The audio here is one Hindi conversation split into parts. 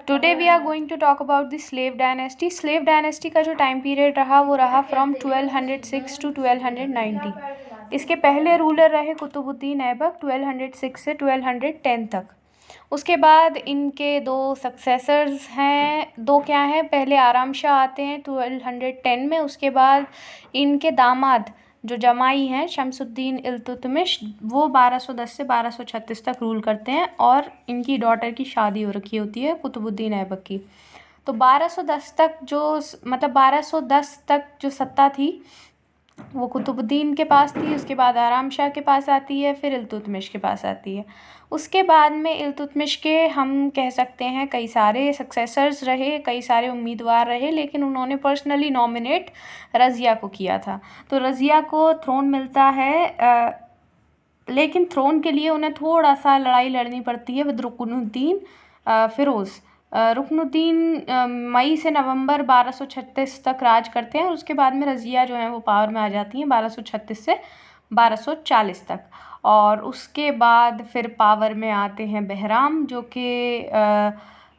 Today we are going to talk about the slave dynasty. Slave dynasty का जो टाइम पीरियड रहा वो रहा फ्रॉम 1206 टू 1290। इसके पहले रूलर रहे कुतुबुद्दीन ऐबक 1206 से 1210 तक। उसके बाद इनके दो सक्सेसर्स हैं, दो क्या हैं, पहले आराम शाह आते हैं 1210 में। उसके बाद इनके दामाद जो जमाई हैं शमसुद्दीन इल्तुतमिश, वो 1210 से 1236 तक रूल करते हैं और इनकी डॉटर की शादी हो रखी होती है कुतुबुद्दीन ऐबक की। तो 1210 तक मतलब 1210 तक जो सत्ता थी वो कुतुबुद्दीन के पास थी। उसके बाद आराम शाह के पास आती है, फिर इल्तुतमिश के पास आती है। उसके बाद में इल्तुतमिश के हम कह सकते हैं कई सारे सक्सेसर्स रहे, कई सारे उम्मीदवार रहे, लेकिन उन्होंने पर्सनली नॉमिनेट रज़िया को किया था। तो रज़िया को थ्रोन मिलता है, लेकिन थ्रोन के लिए उन्हें थोड़ा सा लड़ाई लड़नी पड़ती है विद रुकनुद्दीन फ़िरोज़। रुकनुद्दीन मई से नवंबर 1236 तक राज करते हैं और उसके बाद में रज़िया जो हैं वो पावर में आ जाती हैं 1236 से 1240 तक। और उसके बाद फिर पावर में आते हैं बहराम जो कि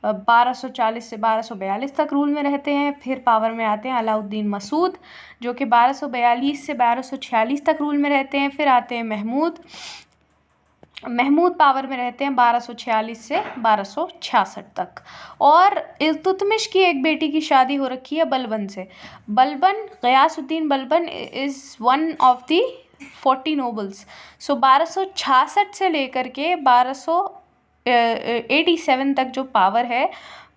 1240 से 1242 तक रूल में रहते हैं। फिर पावर में आते हैं अलाउद्दीन मसूद जो कि 1242 से 1246 तक रूल में रहते हैं। फिर आते हैं महमूद पावर में रहते हैं 1246 से 1266 तक। और इल्तुतमिश की एक बेटी की शादी हो रखी है बलबन से। Balban, Ghiyasuddin Balban is one of the 40 nobles. So 1266 से लेकर के 1287 तक जो पावर है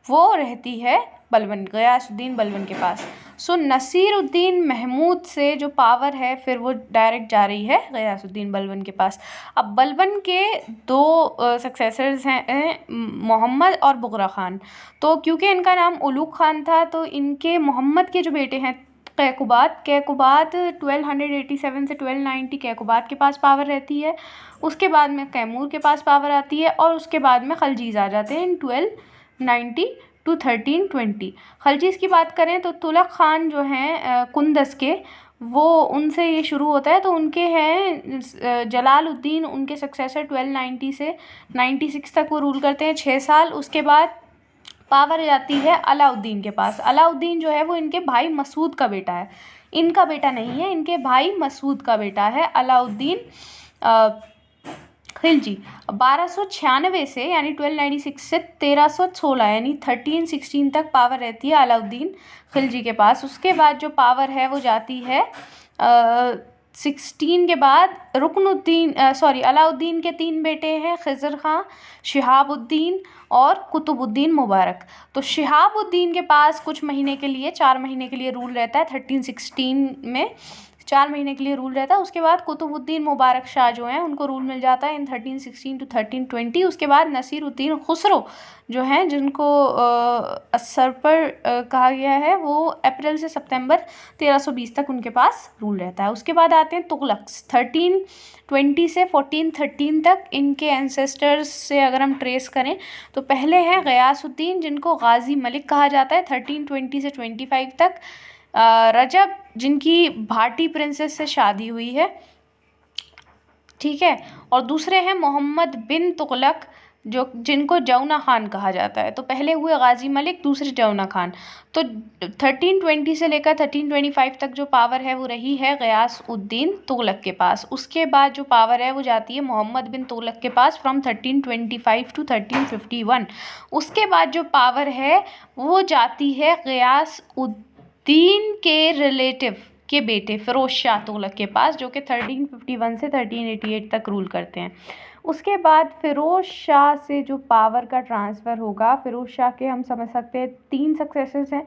वो रहती है गयासुद्दीन बलबन के पास। सो नसीरुद्दीन महमूद से जो पावर है फिर वो डायरेक्ट जा रही है गयासुद्दीन बलबन के पास। अब बलबन के दो सक्सेसर्स हैं मोहम्मद और बुगरा ख़ान। तो क्योंकि इनका नाम उलूग ख़ान था तो इनके मोहम्मद के जो बेटे हैं कैकुबाद 1287 से 1290 कैकुबाद के पास पावर रहती है। उसके बाद में कैमूर के पास पावर आती है और उसके बाद में खलजीज़ आ जाते हैं इन 1290 टू 1320। खलजीज़ की बात करें तो तुगलक ख़ान जो हैं कुंदस के, वो उनसे ये शुरू होता है। तो उनके हैं जलालुद्दीन, उनके सक्सेसर 1290 से 96 तक वो रूल करते हैं 6 साल। उसके बाद पावर जाती है अलाउद्दीन के पास। अलाउद्दीन जो है वो इनके भाई मसूद का बेटा है, इनका बेटा नहीं है, इनके भाई मसूद का बेटा है अलाउद्दीन खिलजी। 1296 से यानी 1296 से 1316 यानी 1316 तक पावर रहती है अलाउद्दीन खिलजी के पास। उसके बाद जो पावर है वो जाती है 16 के बाद अलाउद्दीन के 3 बेटे हैं खिज़र ख़ां, शिहाबुद्दीन और कुतुबुद्दीन मुबारक। तो शिहाबुद्दीन के पास कुछ महीने के लिए 4 महीने के लिए रूल रहता है 1316 में, 4 महीने के लिए रूल रहता है। उसके बाद कुतुबुद्दीन मुबारक शाह जो हैं उनको रूल मिल जाता है इन 1316 टू 1320। उसके बाद नसीरुद्दीन खुसरो जो हैं जिनको असर पर कहा गया है, वो अप्रैल से सितंबर 1320 तक उनके पास रूल रहता है। उसके बाद आते हैं तुगलक्स 1320 से 1413 तक। इनके एंसेस्टर्स से अगर हम ट्रेस करें तो पहले हैं गयासुद्दीन जिनको गाजी मलिक कहा जाता है 1320 से 25 तक। रजब जिनकी भाटी प्रिंसेस से शादी हुई है, ठीक है। और दूसरे हैं मोहम्मद बिन तुगलक जिनको जौना खान कहा जाता है। तो पहले हुए गाजी मलिक, दूसरे जौना खान। तो 1320 से लेकर 1325 तक जो पावर है वो रही है गयासउद्दीन तुगलक के पास। उसके बाद जो पावर है वो जाती है मोहम्मद बिन तुगलक के पास फ्रॉम 1325 टू 1351। उसके बाद जो पावर है वो जाती है गयासउद्दीन के रिलेटिव के बेटे फ़िरोज़ शाह तुगलक के पास जो कि 1351 से 1388 तक रूल करते हैं। उसके बाद फ़िरोज़ शाह से जो पावर का ट्रांसफ़र होगा, फ़िरोज़ शाह के हम समझ सकते हैं 3 सक्सेसर्स हैं,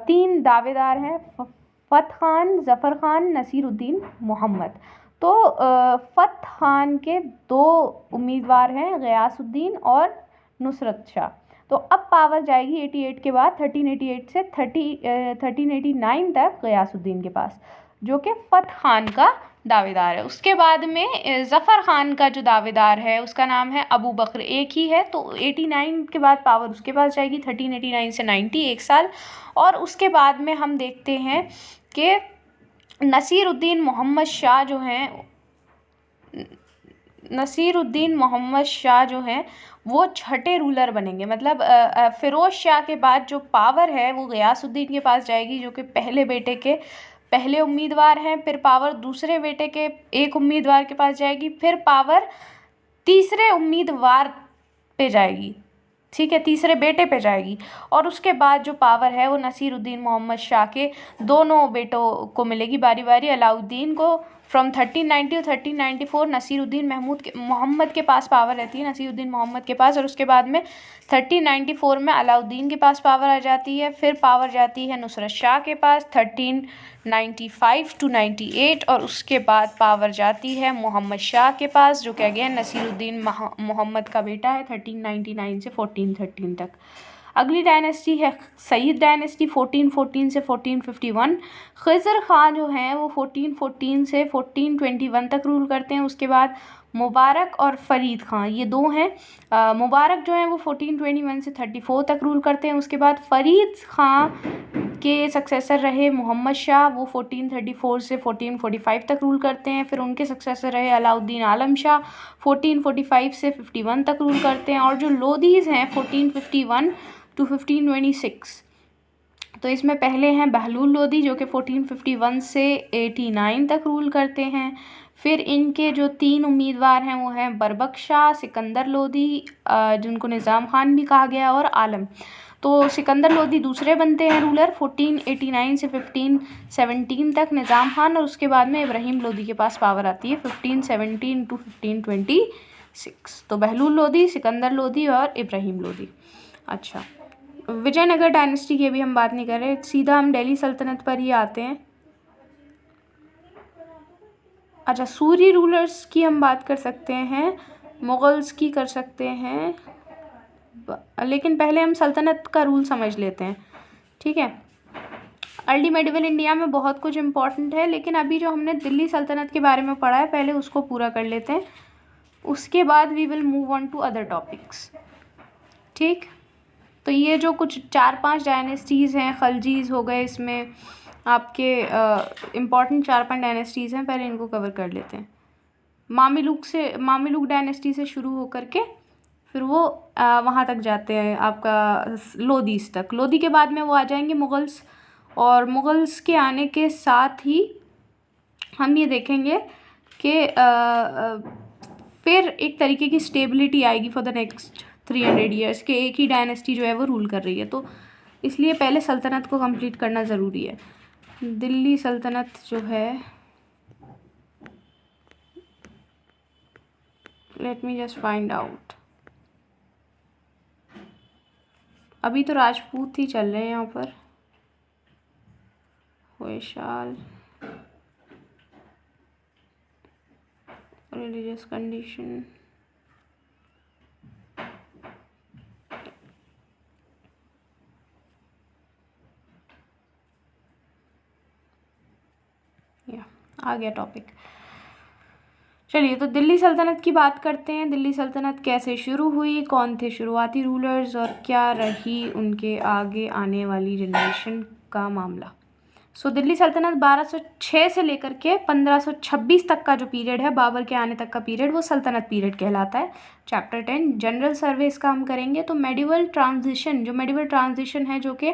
3 दावेदार हैं, फ़तह ख़ान, ज़फ़र ख़ान, नसीरुद्दीन मोहम्मद। तो फ़तह ख़ान के 2 उम्मीदवार हैं गयासुद्दीन और नुसरत शाह। तो अब पावर जाएगी 88 के बाद 1388 से 1389 तक गयासुद्दीन के पास जो कि फ़तह ख़ान का दावेदार है। उसके बाद में ज़फ़र ख़ान का जो दावेदार है उसका नाम है अबू बकर, एक ही है। तो 89 के बाद पावर उसके पास जाएगी 1389 से 90, 1 साल। और उसके बाद में हम देखते हैं कि नसीरुद्दीन मोहम्मद शाह जो हैं वो छठे रूलर बनेंगे। मतलब फ़िरोज़ शाह के बाद जो पावर है वो ग़ियासुद्दीन के पास जाएगी, जो कि पहले बेटे के पहले उम्मीदवार हैं। फिर पावर दूसरे बेटे के एक उम्मीदवार के पास जाएगी, फिर पावर तीसरे उम्मीदवार पे जाएगी, ठीक है, तीसरे बेटे पे जाएगी। और उसके बाद जो पावर है वो नसीरुद्दीन मोहम्मद शाह के दोनों बेटों को मिलेगी बारी बारी। अलाउद्दीन को फ्रॉम 1390 to 1394 नसीरुद्दीन मोहम्मद के पास पावर रहती है, नसीरुद्दीन मोहम्मद के पास। और उसके बाद में 1394 में अलाउद्दीन के पास पावर आ जाती है। फिर पावर जाती है नुसरत शाह के पास 1395 to 98। और उसके बाद पावर जाती है मोहम्मद शाह के पास, जो कि अगेन नसीरुद्दीन मोहम्मद का बेटा है, 1399 से 1413 तक। अगली डायनेस्टी है सईद डायनेस्टी, 1414 से 1451। खिज़र ख़ान जो हैं वो 1414 से 1421 तक रूल करते हैं। उसके बाद मुबारक और फ़रीद ख़ान, ये दो हैं। मुबारक जो हैं वो 1421 से 34 तक रूल करते हैं। उसके बाद फ़रीद ख़ान के सक्सेसर रहे मोहम्मद शाह, वो 1434 से 1445 तक रूल करते हैं। फिर उनके सक्सेसर रहे अलाउद्दीन आलम शाह, 1445 से 51 तक रूल करते हैं। और जो लोधीज़ हैं 1451 to 1526, तो इसमें पहले हैं बहलूल लोधी, जो कि 1451 से 89 तक रूल करते हैं। फिर इनके जो तीन उम्मीदवार हैं वो हैं बरबक शाह, सिकंदर लोधी, जिनको निज़ाम खान भी कहा गया, और आलम। तो सिकंदर लोधी दूसरे बनते हैं रूलर 1489 से 1517 तक निज़ाम खान। और उसके बाद में इब्राहिम लोधी के पास पावर आती है 1517 to 1526। तो बहलूल लोधी, सिकंदर लोधी और इब्राहिम लोधी। अच्छा, विजयनगर डायनेस्टी की अभी हम बात नहीं कर रहे, सीधा हम दिल्ली सल्तनत पर ही आते हैं। अच्छा, सूरी रूलर्स की हम बात कर सकते हैं, मुग़ल्स की कर सकते हैं, लेकिन पहले हम सल्तनत का रूल समझ लेते हैं, ठीक है। अर्ली मेडिवल इंडिया में बहुत कुछ इम्पोर्टेंट है, लेकिन अभी जो हमने दिल्ली सल्तनत के बारे में पढ़ा है पहले उसको पूरा कर लेते हैं, उसके बाद we will move on to other topics, ठीक। तो ये जो कुछ 4-5 डायनेस्टीज़ हैं, खलजीज़ हो गए, इसमें आपके इम्पॉर्टेंट 4-5 डायनेस्टीज़ हैं, पहले इनको कवर कर लेते हैं। मामेलुक डायनेस्टी से शुरू होकर के फिर वो वहाँ तक जाते हैं आपका लोधीज़ तक। लोधी के बाद में वो आ जाएंगे मुग़ल्स, और मुग़ल्स के आने के साथ ही हम ये देखेंगे कि फिर एक तरीके की स्टेबिलिटी आएगी फॉर द नेक्स्ट 300 ईयर्स के, एक ही डायनेस्टी जो है वो रूल कर रही है। तो इसलिए पहले सल्तनत को कंप्लीट करना ज़रूरी है। दिल्ली सल्तनत जो है, let me just find out. अभी तो राजपूत ही चल रहे हैं यहाँ पर, होयसाल, रिलीजियस कंडीशन, आ गया टॉपिक। चलिए, तो दिल्ली सल्तनत की बात करते हैं। दिल्ली सल्तनत कैसे शुरू हुई, कौन थे शुरुआती रूलर्स, और क्या रही उनके आगे आने वाली जनरेशन का मामला। सो दिल्ली सल्तनत 1206 से लेकर के 1526 तक का जो पीरियड है, बाबर के आने तक का पीरियड, वो सल्तनत पीरियड कहलाता है। चैप्टर 10 जनरल सर्वे इसका हम करेंगे। तो मेडिवल ट्रांजिशन है जो कि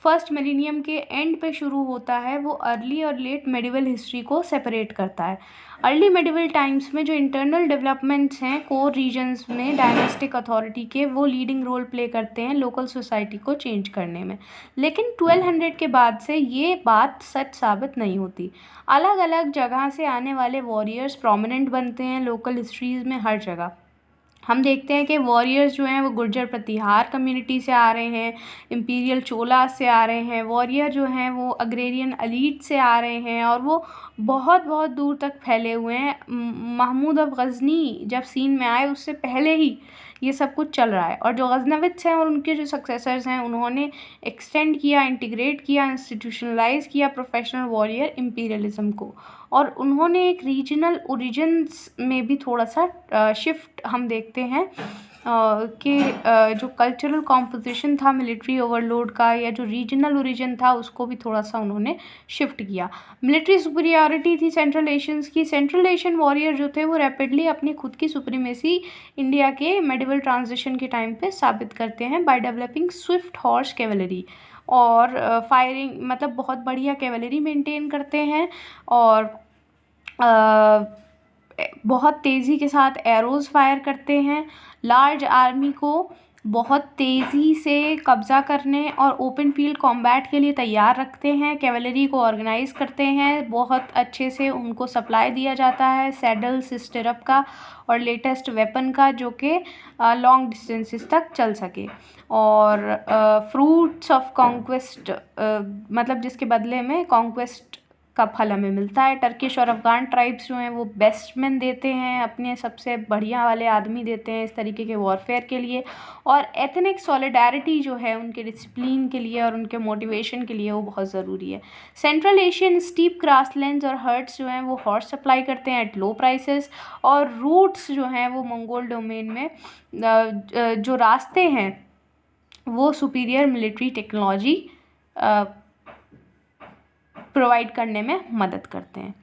फर्स्ट मिलेनियम के एंड पे शुरू होता है, वो अर्ली और लेट मेडिवल हिस्ट्री को सेपरेट करता है। अर्ली मेडिवल टाइम्स में जो इंटरनल डेवलपमेंट्स हैं कोर रीजन्स में डायनेस्टिक अथॉरिटी के, वो लीडिंग रोल प्ले करते हैं लोकल सोसाइटी को चेंज करने में। लेकिन 1200 के बाद से ये बात सच साबित नहीं होती। अलग अलग जगह से आने वाले वॉरियर्स प्रोमिनेंट बनते हैं लोकल हिस्ट्रीज़ में हर जगह। हम देखते हैं कि वॉरियर्स जो हैं वो गुर्जर प्रतिहार कम्युनिटी से आ रहे हैं, इम्पीरियल चोला से आ रहे हैं, वॉरियर जो हैं वो अग्रेरियन एलीट से आ रहे हैं, और वो बहुत बहुत दूर तक फैले हुए हैं। महमूद ऑफ गज़नी जब सीन में आए उससे पहले ही ये सब कुछ चल रहा है। और जो गज़नविद्स हैं और उनके जो सक्सेसर्स हैं, उन्होंने एक्सटेंड किया, इंटीग्रेट किया, इंस्टीट्यूशनलाइज किया प्रोफेशनल वॉरियर इम्पीरियलिज्म को, और उन्होंने एक रीजनल ओरिजिन्स में भी थोड़ा सा शिफ्ट हम देखते हैं जो कल्चरल कॉम्पोजिशन था मिलिट्री ओवरलोड का, या जो रीजनल ओरिजिन था, उसको भी थोड़ा सा उन्होंने शिफ्ट किया। मिलिट्री सुपीरियॉरिटी थी सेंट्रल एशियंस की। सेंट्रल एशियन वॉरियर जो थे वो रैपिडली अपनी खुद की सुप्रीमेसी इंडिया के मेडिवल ट्रांजिशन के टाइम पे साबित करते हैं by developing Swift horse cavalry, और फायरिंग मतलब बहुत बढ़िया कैवलरी मेंटेन करते हैं, और बहुत तेज़ी के साथ एरोज़ फायर करते हैं। लार्ज आर्मी को बहुत तेज़ी से कब्ज़ा करने और ओपन फील्ड कॉम्बैट के लिए तैयार रखते हैं। कैवलरी को ऑर्गेनाइज करते हैं, बहुत अच्छे से उनको सप्लाई दिया जाता है सैडल्स, स्टिरअप का और लेटेस्ट वेपन का, जो कि लॉन्ग डिस्टेंसेस तक चल सके। और फ्रूट्स ऑफ कॉन्क्वेस्ट, मतलब जिसके बदले में कॉन्क्वेस्ट का फल हमें मिलता है। टर्किश और अफ़गान ट्राइब्स जो हैं वो बेस्ट मैन देते हैं, अपने सबसे बढ़िया वाले आदमी देते हैं इस तरीके के वॉरफेयर के लिए। और एथनिक सॉलिडारिटी जो है उनके डिसिप्लिन के लिए और उनके मोटिवेशन के लिए वो बहुत ज़रूरी है। सेंट्रल एशियन स्टीप ग्रासलैंड्स और हर्ट्स जो हैं वो हॉर्स सप्लाई करते हैं एट लो प्राइसेस, और रूट्स जो हैं वो मंगोल डोमेन में जो रास्ते हैं वो सुपीरियर मिलिट्री टेक्नोलॉजी प्रोवाइड करने में मदद करते हैं।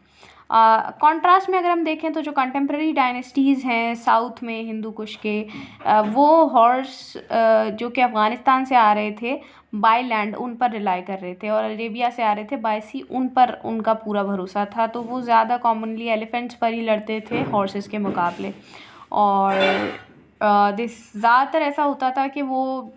कॉन्ट्रास्ट में अगर हम देखें तो जो कंटेम्प्रेरी डायनेस्टीज़ हैं साउथ में हिंदू कुश के, वो हॉर्स जो कि अफ़गानिस्तान से आ रहे थे बाय लैंड उन पर रिलाई कर रहे थे, और अरेबिया से आ रहे थे बाय सी उन पर उनका पूरा भरोसा था। तो वो ज़्यादा कॉमनली एलिफेंट्स पर ही लड़ते थे हॉर्सेस के मुकाबले। और ज़्यादातर ऐसा होता था कि वो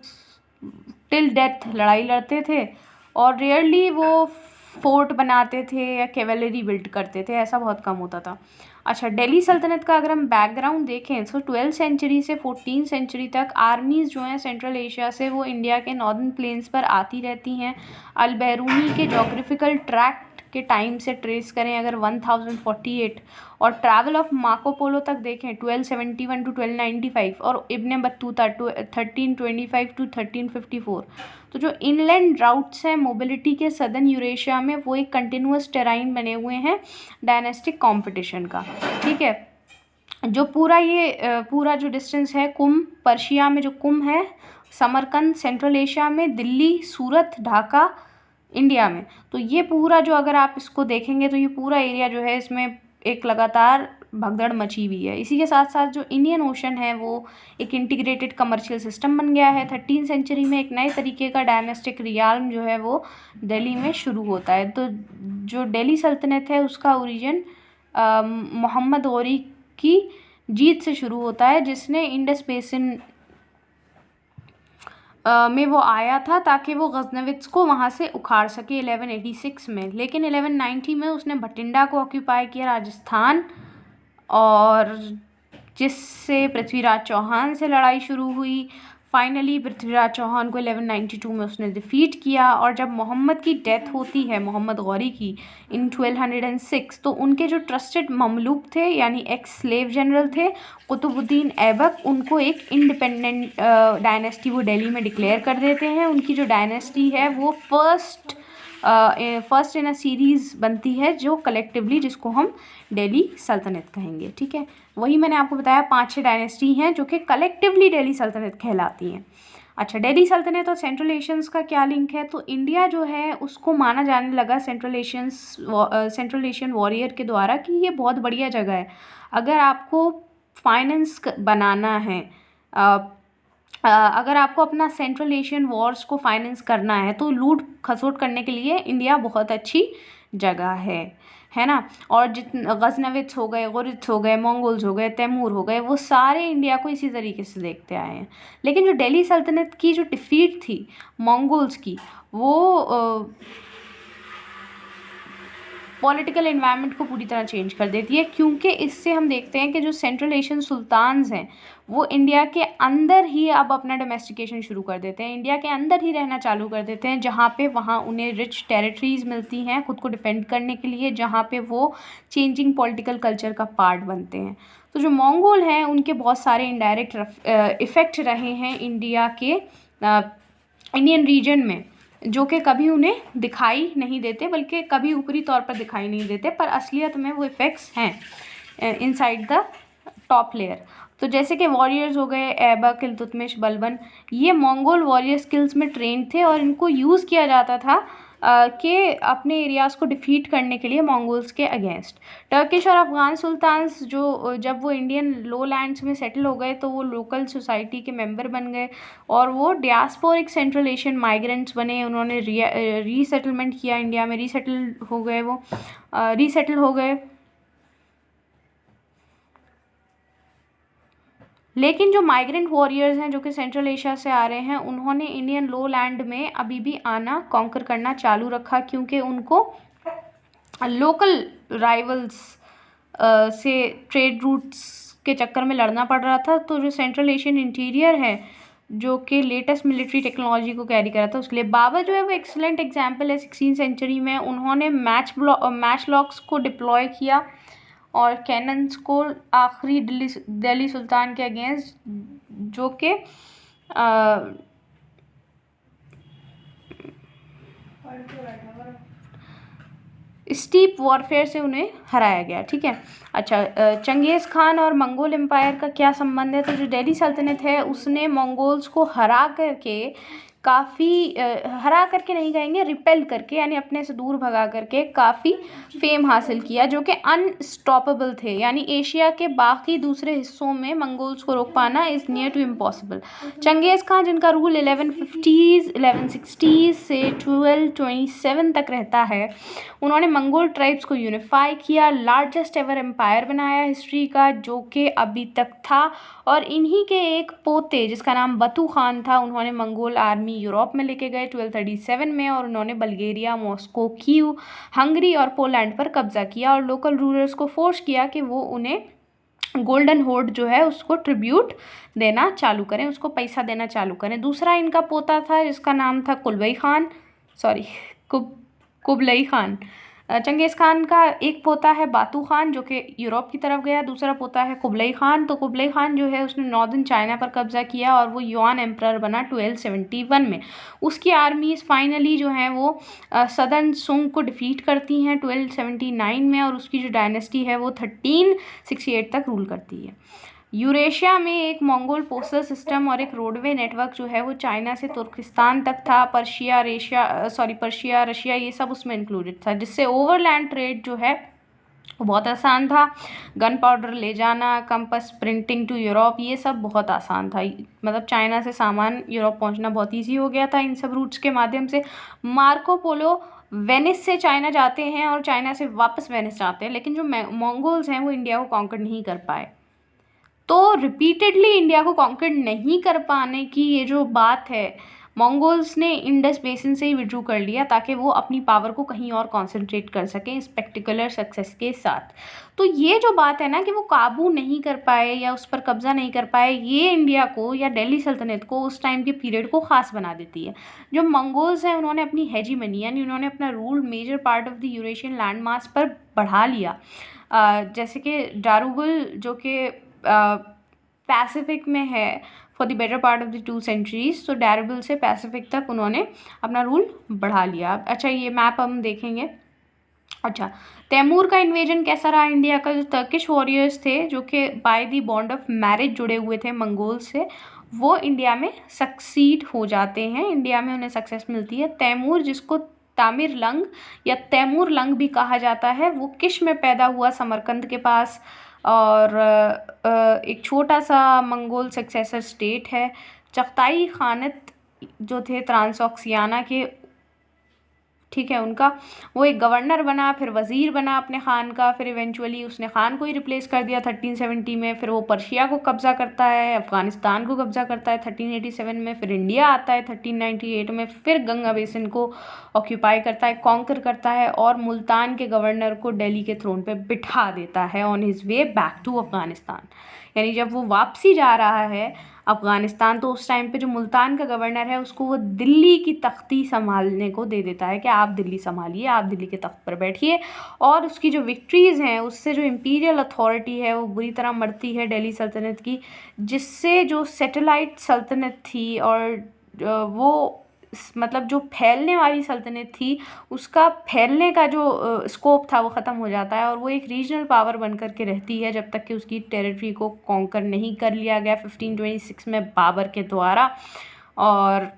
टिल डेथ लड़ाई लड़ते थे, और रेयरली वो फोर्ट बनाते थे या कैवलरी बिल्ड करते थे, ऐसा बहुत कम होता था। अच्छा, दिल्ली सल्तनत का अगर हम बैकग्राउंड देखें तो 12वीं सेंचुरी से 14वीं सेंचुरी तक आर्मीज़ जो हैं सेंट्रल एशिया से वो इंडिया के नॉर्दर्न प्लेन्स पर आती रहती हैं। अल बैरूनी के जोग्राफिकल ट्रैक्ट के टाइम से ट्रेस करें अगर 1048, और ट्रैवल ऑफ मार्को पोलो तक देखें 1271 टू 1295, और इब्न बत्तूता 1325 टू 1354। तो जो इनलैंड राउट्स हैं मोबिलिटी के सदर्न यूरेशिया में, वो एक कंटिन्यूस टेराइन बने हुए हैं डायनेस्टिक कंपटीशन का। ठीक है, जो पूरा जो डिस्टेंस है कुम पर्शिया में, जो कुम है समरकंद सेंट्रल एशिया में, दिल्ली, सूरत, ढाका इंडिया में। तो ये पूरा जो अगर आप इसको देखेंगे तो ये पूरा एरिया जो है इसमें एक लगातार भगदड़ मची हुई है। इसी के साथ साथ जो इंडियन ओशन है वो एक इंटीग्रेटेड कमर्शियल सिस्टम बन गया है। 13वीं सेंचुरी में एक नए तरीके का डायनेस्टिक रियाल्म जो है वो दिल्ली में शुरू होता है। तो जो दिल्ली सल्तनत है उसका ओरिजिन मोहम्मद गौरी की जीत से शुरू होता है, जिसने इंडस बेसिन में वो आया था ताकि वो गजनविद्स को वहाँ से उखाड़ सके 1186 में। लेकिन 1190 में उसने भटिंडा को ऑक्यूपाई किया, राजस्थान, और जिससे पृथ्वीराज चौहान से लड़ाई शुरू हुई। फाइनली पृथ्वीराज चौहान को 1192 में उसने डिफ़ीट किया, और जब मोहम्मद की डेथ होती है, मोहम्मद गौरी की, इन 1206, तो उनके जो ट्रस्टेड ममलूक थे यानी एक्स स्लेव जनरल थे कुतुबुद्दीन ऐबक, उनको एक इंडिपेंडेंट डायनेस्टी वो दिल्ली में डिक्लेयर कर देते हैं। उनकी जो डायनेस्टी है वो फर्स्ट इन अ सीरीज़ बनती है जो कलेक्टिवली जिसको हम दिल्ली सल्तनत कहेंगे। ठीक है, वही मैंने आपको बताया 5-6 डायनेस्टी हैं जो कि कलेक्टिवली दिल्ली सल्तनत कहलाती हैं। अच्छा, दिल्ली सल्तनत और सेंट्रल एशियंस का क्या लिंक है? तो इंडिया जो है उसको माना जाने लगा सेंट्रल एशियन वॉरियर के द्वारा कि ये बहुत बढ़िया जगह है। अगर आपको फाइनेंस बनाना है, अगर आपको अपना सेंट्रल एशियन वॉर्स को फाइनेंस करना है तो लूट खसोट करने के लिए इंडिया बहुत अच्छी जगह है ना। और जितने गजनविद्स हो गए, गुरिद्स हो गए, मंगोल्स हो गए, तैमूर हो गए, वो सारे इंडिया को इसी तरीके से देखते आए हैं। लेकिन जो दिल्ली सल्तनत की जो डिफ़ीट थी मंगोल्स की, वो पॉलिटिकल एनवायरनमेंट को पूरी तरह चेंज कर देती है, क्योंकि इससे हम देखते हैं कि जो सेंट्रल एशियन सुल्तान्स हैं वो इंडिया के अंदर ही अब अपना डोमेस्टिकेशन शुरू कर देते हैं, इंडिया के अंदर ही रहना चालू कर देते हैं, जहाँ पे वहाँ उन्हें रिच टेरिटरीज़ मिलती हैं खुद को डिफेंड करने के लिए, जहाँ पे वो चेंजिंग पॉलिटिकल कल्चर का पार्ट बनते हैं। तो जो मंगोल हैं उनके बहुत सारे इनडायरेक्ट इफ़ेक्ट रहे हैं इंडिया के इंडियन रीजन में, जो कि कभी उन्हें दिखाई नहीं देते, बल्कि कभी ऊपरी तौर पर दिखाई नहीं देते, पर असलियत में वो इफ़ेक्ट्स हैं इनसाइड द टॉप लेयर। तो जैसे कि वॉरियर्स हो गए ऐबक, इल्तुतमिश, बलबन, ये मंगोल वॉरियर स्किल्स में ट्रेंड थे और इनको यूज़ किया जाता था कि अपने एरियाज़ को डिफीट करने के लिए मंगोल्स के अगेंस्ट। टर्किश और अफ़गान सुल्तान्स जो जब वो इंडियन लो लैंड्स में सेटल हो गए तो वो लोकल सोसाइटी के मेंबर बन गए और वो डियास्पोरिक सेंट्रल एशियन माइग्रेंट्स बने। उन्होंने रीसेटलमेंट किया इंडिया में, रीसेटल हो गए। लेकिन जो माइग्रेंट वॉरियर्स हैं जो कि सेंट्रल एशिया से आ रहे हैं, उन्होंने इंडियन लो लैंड में अभी भी आना, कॉन्कर करना चालू रखा, क्योंकि उनको लोकल राइवल्स से ट्रेड रूट्स के चक्कर में लड़ना पड़ रहा था। तो जो सेंट्रल एशियन इंटीरियर है जो कि लेटेस्ट मिलिट्री टेक्नोलॉजी को कैरी करा था, उसके लिए बाबर जो है वो एक्सीलेंट एग्जाम्पल है। 16th सेंचुरी में उन्होंने मैच लॉक्स को डिप्लॉय किया और कैनन्स को आखिरी दिल्ली सुल्तान के अगेंस्ट, जो कि स्टीप वॉरफेयर से उन्हें हराया गया। ठीक है। अच्छा, चंगेज़ खान और मंगोल एम्पायर का क्या संबंध है? तो जो दिल्ली सल्तनत है उसने मंगोल्स को हरा करके हरा करके नहीं कहेंगे, रिपेल करके, यानी अपने से दूर भगा करके काफ़ी फेम हासिल किया, जो कि अनस्टॉपेबल थे। यानी एशिया के बाकी दूसरे हिस्सों में मंगोल्स को रोक पाना is near to impossible. Genghis Khan जिनका रूल 1160 से 1227 तक रहता है, उन्होंने मंगोल ट्राइब्स को यूनिफाई किया, लार्जेस्ट एवर एम्पायर बनाया हिस्ट्री का, जो कि अभी तक था। और इन्हीं के एक पोते जिसका नाम बतू खान था, उन्होंने मंगोल आर्मी यूरोप में लेके गए 1237 में, और उन्होंने बल्गेरिया, मॉस्को, कीव, हंगरी और पोलैंड पर कब्जा किया और लोकल रूलर्स को फोर्स किया कि वो उन्हें गोल्डन होर्ड जो है उसको ट्रिब्यूट देना चालू करें, उसको पैसा देना चालू करें। दूसरा इनका पोता था जिसका नाम था कुबलई खान। चंगेज़ खान का एक पोता है बातू खान जो कि यूरोप की तरफ गया, दूसरा पोता है कुबलई खान। तो कुबलई खान जो है उसने नॉर्दर्न चाइना पर कब्जा किया और वो युआन एम्परर बना 1271 में। उसकी आर्मीज फाइनली जो हैं वो सदर्न सुंग को डिफीट करती हैं 1279 में, और उसकी जो डायनेस्टी है वो 1368 तक रूल करती है। यूरेशिया में एक मंगोल पोस्टल सिस्टम और एक रोडवे नेटवर्क जो है वो चाइना से तुर्किस्तान तक था। पर्शिया, रशिया ये सब उसमें इंक्लूडेड था, जिससे ओवरलैंड ट्रेड जो है वो बहुत आसान था। गन पाउडर ले जाना, कंपस प्रिंटिंग टू यूरोप, ये सब बहुत आसान था। मतलब चाइना से सामान यूरोप पहुंचना बहुत ईजी हो गया था इन सब रूट्स के माध्यम से। मार्को पोलो वेनिस से चाइना जाते हैं और चाइना से वापस वेनिस जाते हैं, लेकिन जो मंगोल्स हैं वो इंडिया को कॉन्कर नहीं कर पाए। तो रिपीटेडली इंडिया को कॉन्कर नहीं कर पाने की ये जो बात है, मंगोल्स ने इंडस बेसिन से ही विड्रू कर लिया ताकि वो अपनी पावर को कहीं और कंसंट्रेट कर सकें इस पर्टिकुलर सक्सेस के साथ। तो ये जो बात है ना कि वो काबू नहीं कर पाए या उस पर कब्जा नहीं कर पाए, ये इंडिया को या दिल्ली सल्तनत को उस टाइम के पीरियड को ख़ास बना देती है। जो मंगोल्स हैं उन्होंने अपनी हेजीमनी यानी उन्होंने अपना rule major part of the Eurasian land mass पर बढ़ा लिया। जैसे कि डारूगुल जो कि पैसिफिक में है for the better part of the 2 centuries, तो डारूगुल से पैसिफिक तक उन्होंने अपना रूल बढ़ा लिया। अच्छा, ये मैप हम देखेंगे। अच्छा, तैमूर का इन्वेजन कैसा रहा इंडिया का? जो टर्किश वॉरियर्स थे जो कि by the bond of marriage जुड़े हुए थे मंगोल से, वो इंडिया में सक्सीड हो जाते हैं, इंडिया में उन्हें सक्सेस मिलती है। तैमूर जिसको तामिर लंग या तैमूर लंग भी कहा जाता है, वो किश में पैदा हुआ समरकंद के पास, और एक छोटा सा मंगोल सक्सेसर स्टेट है। चगताई खानत जो थे ट्रांसऑक्सियाना के, ठीक है, उनका वो एक गवर्नर बना, फिर वज़ीर बना अपने खान का, फिर इवेंचुअली उसने खान को ही रिप्लेस कर दिया 1370 में। फिर वो पर्शिया को कब्ज़ा करता है, अफ़गानिस्तान को कब्ज़ा करता है 1387 में, फिर इंडिया आता है 1398 में, फिर गंगा बेसिन को ऑक्यूपाई करता है, कॉन्कर करता है, और मुल्तान के गवर्नर को दिल्ली के थ्रोन पे बिठा देता है on his way back to Afghanistan. यानी जब वो वापसी जा रहा है अफ़गानिस्तान, तो उस टाइम पे जो मुल्तान का गवर्नर है उसको वो दिल्ली की तख्ती संभालने को दे देता है कि आप दिल्ली संभालिए, आप दिल्ली के तख्त पर बैठिए। और उसकी जो विक्ट्रीज़ हैं उससे जो इम्पीरियल अथॉरिटी है वो बुरी तरह मरती है दिल्ली सल्तनत की, जिससे जो सेटेलाइट सल्तनत थी और वो मतलब जो फैलने वाली सल्तनत थी उसका फैलने का जो स्कोप था वो ख़त्म हो जाता है और वो एक रीजनल पावर बन कर के रहती है जब तक कि उसकी टेरिटरी को कॉन्कर नहीं कर लिया गया 1526 में बाबर के द्वारा। और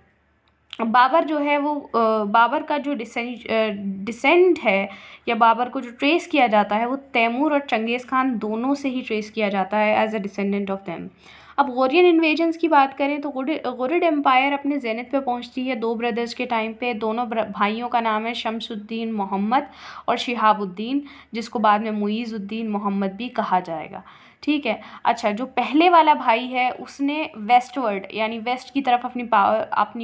बाबर जो है वो बाबर का जो डिसेंड है या बाबर को जो ट्रेस किया जाता है वो तैमूर और चंगेज़ खान दोनों से ही ट्रेस किया जाता है as a descendant of them. अब गौरियन इन्वेजन्स की बात करें तो गुरिड एम्पायर अपने जेनिथ पे पहुंचती है 2 ब्रदर्स के टाइम पे। दोनों भाइयों का नाम है शमसुद्दीन मोहम्मद और शिहाबुद्दीन, जिसको बाद में मुइज़ुद्दीन मोहम्मद भी कहा जाएगा। ठीक है। अच्छा, जो पहले वाला भाई है उसने वेस्टवर्ड यानी वेस्ट की तरफ अपनी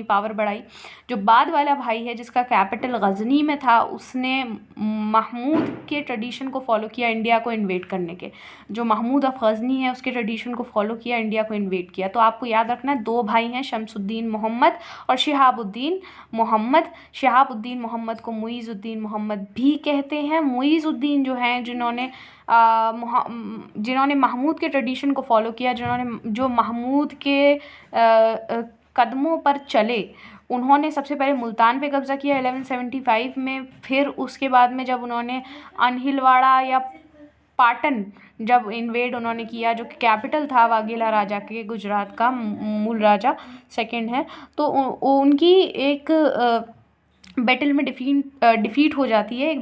पावर बढ़ाई। जो बाद वाला भाई है जिसका कैपिटल गजनी में था उसने महमूद के ट्रेडिशन को फॉलो किया इंडिया को इन्वेट करने के। जो महमूद ऑफ गजनी है उसके ट्रेडिशन को फॉलो किया, इंडिया को इन्वेट किया। तो आपको याद रखना है 2 भाई हैं शमसुद्दीन मोहम्मद और शिहाबुद्दीन मोहम्मद। शिहाबुद्दीन मोहम्मद को मुइज़ुद्दीन मोहम्मद भी कहते हैं। मुइज़ुद्दीन जो हैं जिन्होंने महमूद के ट्रेडिशन को फॉलो किया, जो महमूद के कदमों पर चले, उन्होंने सबसे पहले मुल्तान पे कब्ज़ा किया 1175 में। फिर उसके बाद में जब उन्होंने अनहिलवाड़ा या पाटन जब इन्वेड उन्होंने किया, जो कि कैपिटल था वाघेला राजा के, गुजरात का मूल राजा सेकंड है, तो उनकी एक बैटल में डिफ़ीट हो जाती है,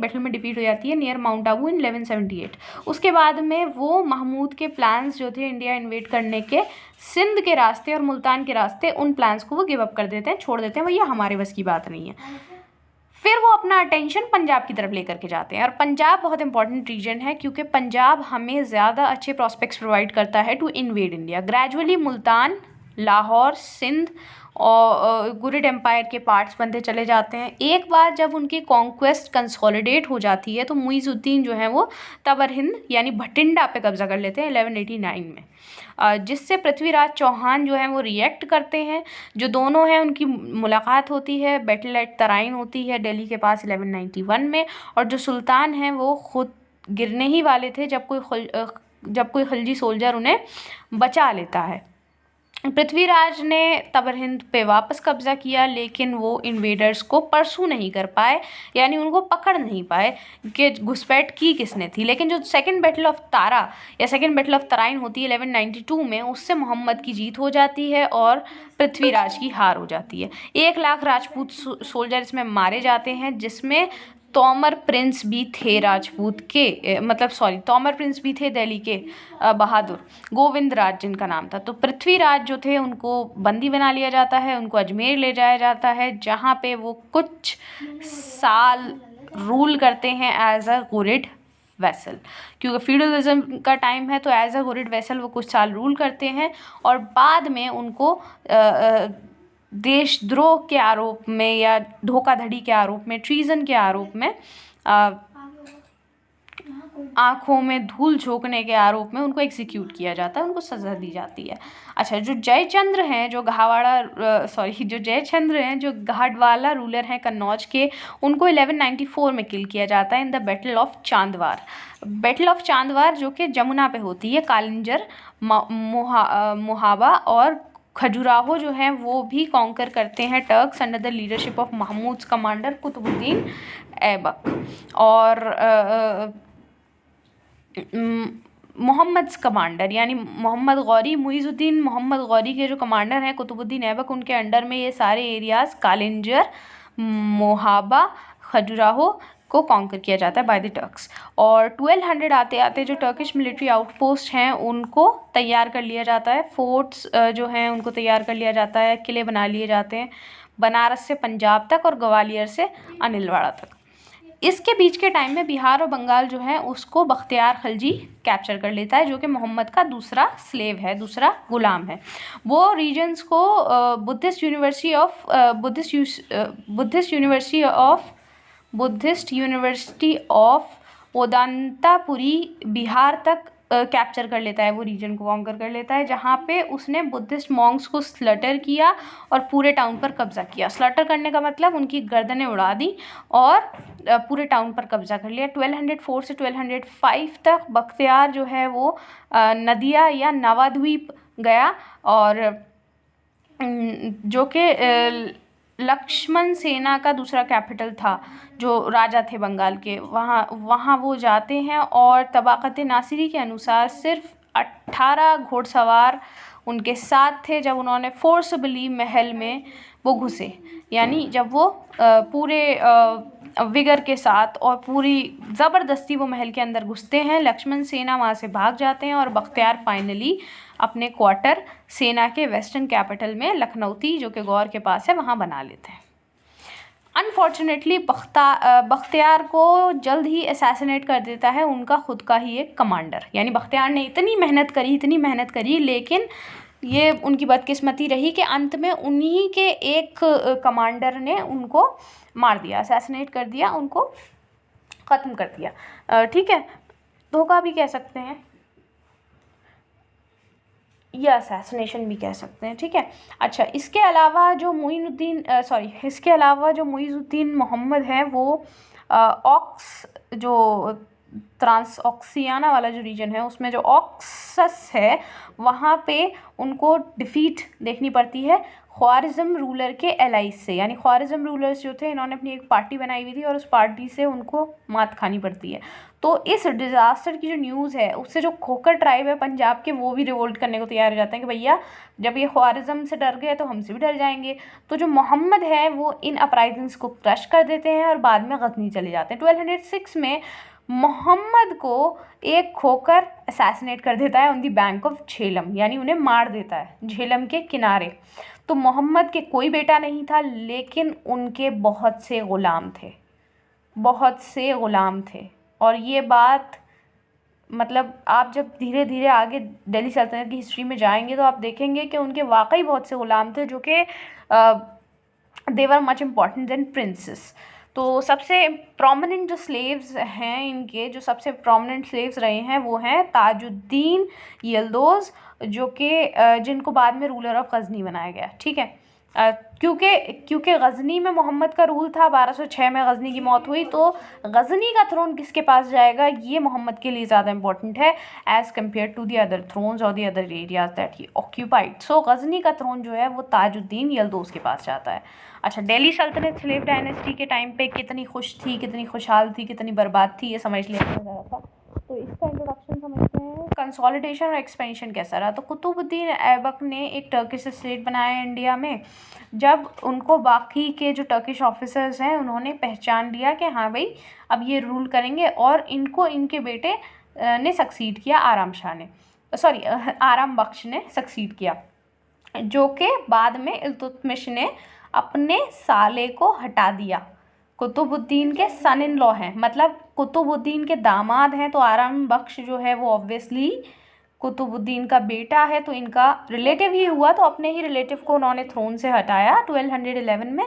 नियर माउंट आबू इन 1178। उसके बाद में वो महमूद के प्लान्स जो थे इंडिया इन्वेट करने के, सिंध के रास्ते और मुल्तान के रास्ते, उन प्लान्स को वो गिव अप कर देते हैं, छोड़ देते हैं, भैया हमारे बस की बात नहीं है। फिर वो अपना अटेंशन पंजाब की तरफ लेकर के जाते हैं। और पंजाब बहुत इंपॉर्टेंट रीजन है क्योंकि पंजाब हमें ज़्यादा अच्छे प्रॉस्पेक्ट्स प्रोवाइड करता है to invade India. Gradually Multan, Lahore, Sindh और गुरिड एम्पायर के पार्ट्स बनते चले जाते हैं। एक बार जब उनकी कॉन्क्वेस्ट कंसोलिडेट हो जाती है तो मुइज़ुद्दीन जो है वो तबर हिंद यानी भटिंडा पे कब्जा कर लेते हैं 1189 में, जिससे पृथ्वीराज चौहान जो हैं वो रिएक्ट करते हैं। जो दोनों हैं उनकी मुलाकात होती है, बैटल एट तराइन होती है दिल्ली के पास 1191 में। और जो सुल्तान हैं वो खुद गिरने ही वाले थे जब कोई खिलजी सोल्जर उन्हें बचा लेता है। पृथ्वीराज ने तबर हिंद पे वापस कब्जा किया लेकिन वो इन्वेडर्स को परसू नहीं कर पाए, यानी उनको पकड़ नहीं पाए कि घुसपैठ की किसने थी। लेकिन जो सेकंड बैटल ऑफ तारा या सेकंड बैटल ऑफ तराइन होती है 1192 में, उससे मोहम्मद की जीत हो जाती है और पृथ्वीराज की हार हो जाती है। 1 लाख राजपूत सोल्जर इसमें मारे जाते हैं, जिसमें तोमर प्रिंस भी थे राजपूत के, तोमर प्रिंस भी थे दिल्ली के बहादुर, गोविंद राज जिनका नाम था। तो पृथ्वीराज जो थे उनको बंदी बना लिया जाता है, उनको अजमेर ले जाया जाता है, जहाँ पे वो कुछ साल रूल करते हैं एज अ गुरिड वेसल, क्योंकि फ्यूडलिज्म का टाइम है। तो एज अ गुरिड वेसल वो कुछ साल रूल करते हैं और बाद में उनको देशद्रोह के आरोप में या धोखाधड़ी के आरोप में, ट्रीजन के आरोप में, आँखों में धूल झोंकने के आरोप में उनको एग्जीक्यूट किया जाता है, उनको सज़ा दी जाती है। अच्छा, जो जयचंद्र हैं जो गढ़वाला रूलर हैं कन्नौज के, उनको 1194 में किल किया जाता है इन द बैटल ऑफ चांदवार, जो कि जमुना पे होती है। कालिंजर, मोहाबा और खजुराहो जो हैं वो भी कॉन्कर करते हैं Turks under the leadership of Mahmud commander Qutbuddin Aibak. और मोहम्मद कमांडर यानी मोहम्मद गौरी, मुइज़ुद्दीन मोहम्मद गौरी के जो कमांडर हैं कुतुबुद्दीन ऐबक, उनके अंडर में ये सारे एरियाज़ कालिंजर, मोहाबा, खजुराहो को कॉन्कर किया जाता है बाय द टर्क्स। और 1200 आते आते जो टर्किश मिलिट्री आउटपोस्ट हैं उनको तैयार कर लिया जाता है, फोर्ट्स जो हैं उनको तैयार कर लिया जाता है, किले बना लिए जाते हैं बनारस से पंजाब तक और ग्वालियर से अनिलवाड़ा तक। इसके बीच के टाइम में बिहार और बंगाल जो है उसको बख्तियार खिलजी कैप्चर कर लेता है, जो कि मोहम्मद का दूसरा स्लेव है, दूसरा गुलाम है। वो रीजन्स को बुद्धिस्ट यूनिवर्सिटी ऑफ ओदांतापुरी बिहार तक कैप्चर कर लेता है, वो रीजन को कॉन्कर कर लेता है, जहाँ पे उसने बुद्धिस्ट मॉन्क्स को स्लटर किया और पूरे टाउन पर कब्जा किया। स्लटर करने का मतलब उनकी गर्दनें उड़ा दी और पूरे टाउन पर कब्जा कर लिया। 1204 से 1205 तक बख्तियार जो है वो नदिया या नवाद्वीप गया और जो कि लक्ष्मण सेना का दूसरा कैपिटल था, जो राजा थे बंगाल के, वहाँ वो जाते हैं और तबाक़त नासिरी के अनुसार सिर्फ 18 घुड़सवार उनके साथ थे जब उन्होंने फोर्सबली महल में वो घुसे। यानी जब वो पूरे विगर के साथ और पूरी ज़बरदस्ती वो महल के अंदर घुसते हैं, लक्ष्मण सेना वहाँ से भाग जाते हैं और बख्तियार फाइनली अपने क्वार्टर सेना के वेस्टर्न कैपिटल में लखनऊती, जो कि गौर के पास है, वहाँ बना लेते हैं। अनफॉर्चुनेटली बख्तियार को जल्द ही असैसिनेट कर देता है उनका खुद का ही एक कमांडर। यानी बख्तियार ने इतनी मेहनत करी, लेकिन ये उनकी बदकिस्मती रही कि अंत में उन्हीं के एक कमांडर ने उनको मार दिया, असैसिनेट कर दिया, उनको ख़त्म कर दिया। ठीक है, धोखा भी कह सकते हैं या असैसिनेशन भी कह सकते हैं। ठीक है, अच्छा, इसके अलावा जो मुइज़ुद्दीन मोहम्मद है वो ऑक्स, जो ट्रांसऑक्सियाना वाला जो रीजन है उसमें जो ऑक्सस है वहाँ पे उनको डिफ़ीट देखनी पड़ती है ख्वारिज़म रूलर के एलाइज से। यानी ख्वारिज़म रूलर्स जो थे, इन्होंने अपनी एक पार्टी बनाई हुई थी और उस पार्टी से उनको मात खानी पड़ती है। तो इस डिज़ास्टर की जो न्यूज़ है उससे जो खोकर ट्राइब है पंजाब के, वो भी रिवोल्ट करने को तैयार हो जाते हैं कि भैया जब ये ख्वारिज़म से डर गए तो हमसे भी डर जाएंगे। तो जो मोहम्मद है वो इन अपराइजिंग्स को क्रश कर देते हैं और बाद में गजनी चले जाते हैं। 1206 में मोहम्मद को एक खोकर असैसिनेट कर देता है on the bank of Jhelum, यानी उन्हें मार देता है झेलम के किनारे। तो मोहम्मद के कोई बेटा नहीं था, लेकिन उनके बहुत से ग़ुलाम थे। और ये बात मतलब आप जब धीरे धीरे आगे दिल्ली सल्तनत की हिस्ट्री में जाएंगे तो आप देखेंगे कि उनके वाकई बहुत से ग़ुलाम थे, जो कि they were much important than princes. तो सबसे प्रोमिनेंट जो स्लेव्स हैं, इनके जो सबसे प्रोमिनेंट स्लेव्स रहे हैं वो हैं ताजुद्दीन यल्दोज़, जो कि जिनको बाद में रूलर ऑफ गज़नी बनाया गया। ठीक है, क्योंकि गज़नी में मोहम्मद का रूल था, 1206 में गज़नी की मौत हुई, तो गज़नी का थ्रोन किसके पास जाएगा ये मोहम्मद के लिए ज़्यादा इंपॉर्टेंट है as compare to the other thrones और the other areas that he occupied. So Ghazni का थ्रोन जो है वो ताजुद्दीन यल्दोज़ के पास जाता है। अच्छा, दिल्ली सल्तनत स्लेव डायनेस्टी के टाइम पे कितनी खुश थी, कितनी खुशहाल थी, कितनी बर्बाद थी, ये समझ लिया जा था। तो इसका इंट्रोडक्शन समझते हैं, कंसोलिडेशन और एक्सपेंशन कैसा रहा। तो कुतुबुद्दीन ऐबक ने एक टर्किश स्टेट बनाया इंडिया में। जब उनको बाकी के जो टर्किश ऑफिसर्स हैं उन्होंने पहचान लिया कि हाँ भाई अब ये रूल करेंगे, और इनको इनके बेटे ने सक्सीड किया, आराम बख्श ने सक्सीड किया, जो कि बाद में इल्तुतमिश ने अपने साले को हटा दिया। कुतुबुद्दीन के सन इन लॉ हैं, मतलब कुतुबुद्दीन के दामाद हैं, तो आराम बख्श जो है वो ऑब्वियसली कुतुबुद्दीन का बेटा है, तो इनका रिलेटिव ही हुआ। तो अपने ही रिलेटिव को उन्होंने थ्रोन से हटाया 1211 में,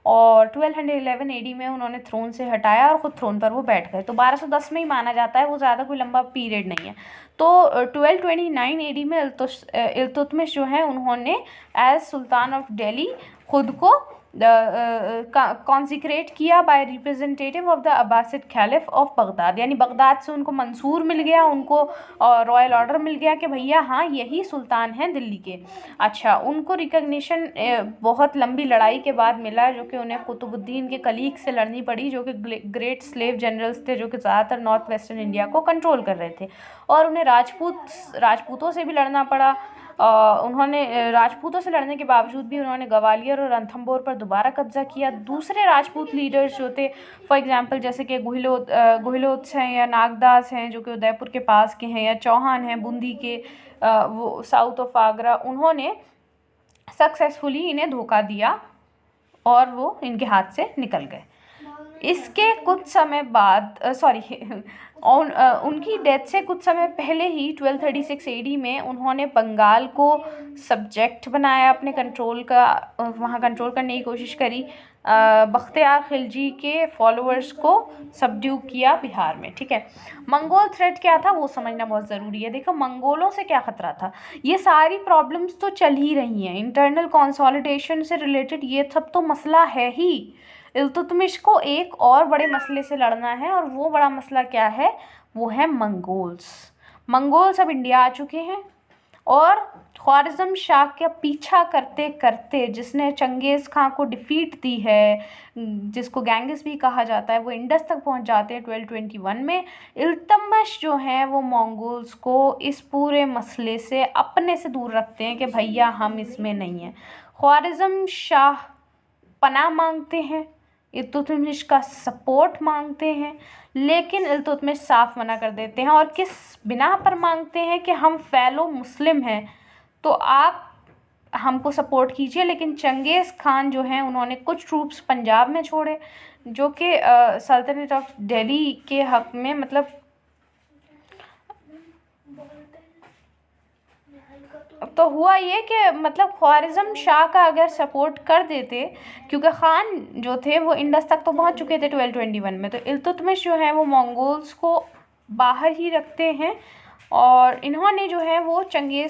और 1211 एडी में उन्होंने थ्रोन से हटाया और ख़ुद थ्रोन पर वो बैठ गए। तो 1210 में ही माना जाता है, वो ज़्यादा कोई लंबा पीरियड नहीं है। तो 1229 एडी में इल्तुतमिश जो है उन्होंने एज सुल्तान ऑफ दिल्ली खुद को कॉन्सिक्रेट किया by representative of the Abbasid caliph of Baghdad. यानी बगदाद से उनको मंसूर मिल गया, उनको रॉयल ऑर्डर मिल गया कि भैया हाँ यही सुल्तान हैं दिल्ली के। अच्छा, उनको रिकग्निशन बहुत लंबी लड़ाई के बाद मिला, जो कि उन्हें कुतुबुद्दीन के कलीग से लड़नी पड़ी, जो कि ग्रेट स्लेव जनरल्स थे, जो कि ज़्यादातर नॉर्थ वेस्टर्न इंडिया को कंट्रोल कर रहे थे, और उन्हें राजपूतों से भी लड़ना पड़ा। उन्होंने राजपूतों से लड़ने के बावजूद भी उन्होंने ग्वालियर और रणथंभौर पर दोबारा कब्जा किया। दूसरे राजपूत लीडर्स जो थे, फॉर एग्जांपल जैसे कि गुहिलोत्स हैं या नागदास हैं, जो कि उदयपुर के पास के हैं, या चौहान हैं बूंदी के, वो साउथ ऑफ आगरा, उन्होंने सक्सेसफुली इन्हें धोखा दिया और वो इनके हाथ से निकल गए। इसके कुछ समय बाद उनकी डेथ से कुछ समय पहले ही 1236 एडी में उन्होंने बंगाल को सब्जेक्ट बनाया, अपने वहाँ कंट्रोल करने की कोशिश करी। बख्तियार खिलजी के फॉलोअर्स को सबड्यू किया बिहार में। ठीक है, मंगोल थ्रेट क्या था वो समझना बहुत ज़रूरी है। देखो, मंगोलों से क्या ख़तरा था, ये सारी प्रॉब्लम्स तो चल ही रही हैं, इंटरनल कंसोलिडेशन से रिलेटेड ये सब तो मसला है ही। इल्तुतमिश को एक और बड़े मसले से लड़ना है, और वो बड़ा मसला क्या है, वो है मंगोल्स अब इंडिया आ चुके हैं और ख्वारिज़म शाह का पीछा करते करते जिसने चंगेज़ खां को डिफ़ीट दी है, जिसको गेंगिस भी कहा जाता है, वो इंडस तक पहुंच जाते हैं 1221 में। इल्तुतमिश जो हैं वो मंगोल्स को इस पूरे मसले से अपने से दूर रखते हैं कि भैया हम इसमें नहीं हैं। ख्वारिज़म शाह पनाह मांगते हैं, इल्तुतमिश का सपोर्ट मांगते हैं, लेकिन इल्तुतमिश साफ मना कर देते हैं। और किस बिना पर मांगते हैं कि हम फ़ैलो मुस्लिम हैं तो आप हमको सपोर्ट कीजिए। लेकिन चंगेज़ खान जो हैं उन्होंने कुछ ट्रूप्स पंजाब में छोड़े जो कि सल्तनत ऑफ दिल्ली के हक़ में मतलब तो हुआ ये कि मतलब ख्वारिज़म शाह का अगर सपोर्ट कर देते, क्योंकि ख़ान जो थे वो इंडस तक तो पहुंच चुके थे 1221 में, तो इल्तुतमिश जो है वो मंगोल्स को बाहर ही रखते हैं और इन्होंने जो है वो चंगेज़